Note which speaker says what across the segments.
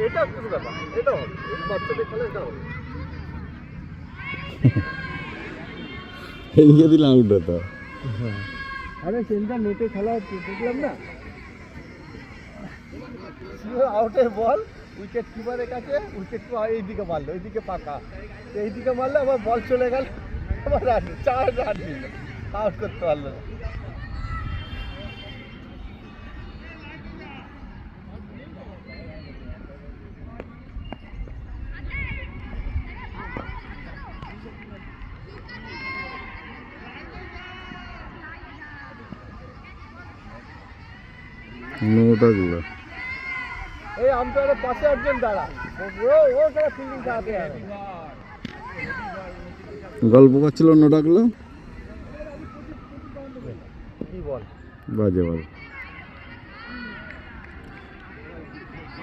Speaker 1: এটা কিছু ব্যাপার, এটা হবে বাচ্চাদের খেলা, এটা হবে।
Speaker 2: এদিকে দিলাম আউট হতো।
Speaker 1: আরে সেন্টার নেটে খেলা হচ্ছে দেখলাম না, আউটের বল উইকেট কিপারের কাছে, উইকেট এইদিকে মারলো, এইদিকে পাকা, এইদিকে মারলো আবার বল চলে গেল, আবার রান, 4 রান দিল, আউট করতে পারলো না।
Speaker 2: নোটাগুলো
Speaker 1: এই আম্পায়ারের পাশে একজন দাঁড়া, ও তারা ফিল্ডিং চালাতে যাবে।
Speaker 2: গল্প করছিল নোটাগুলো,
Speaker 1: কি বল
Speaker 2: বাজে বল,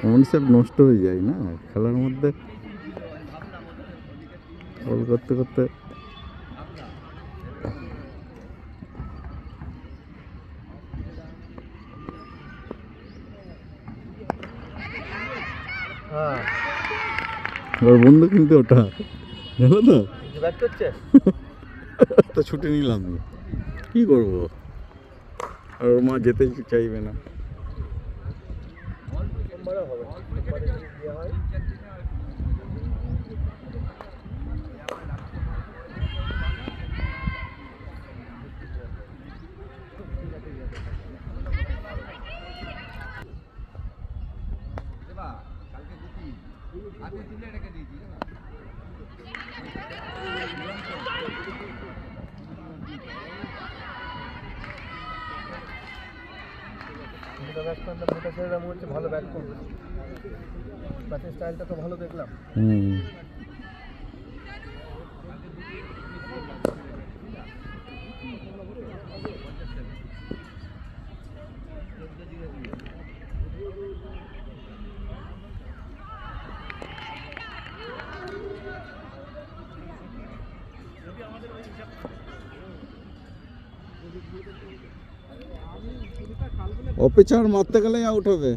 Speaker 2: কনসেপ্ট নষ্ট হয়ে যায় না খেলার মধ্যে, বল করতে করতে।
Speaker 1: হ্যাঁ
Speaker 2: ওর বন্ধু কিন্তু ওটা জানো তো,
Speaker 1: ব্যাট করছে,
Speaker 2: তো ছুটে নিলাম, কি করবো, আর ওর মা যেতে চাইবে না।
Speaker 1: ভালো ব্যাট করবে, ব্যাটিং স্টাইলটা তো ভালো দেখলাম।
Speaker 2: অপেচার মারতে গেলেই আউট হবে।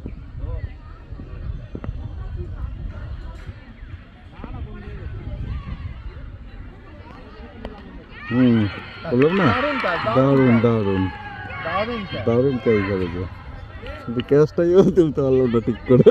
Speaker 2: বললাম না, দারুণ দারুণ দারুণ ক্যাচ করেছে, কিন্তু ক্যাচটাইও তুলতে পারলো না ঠিক করে।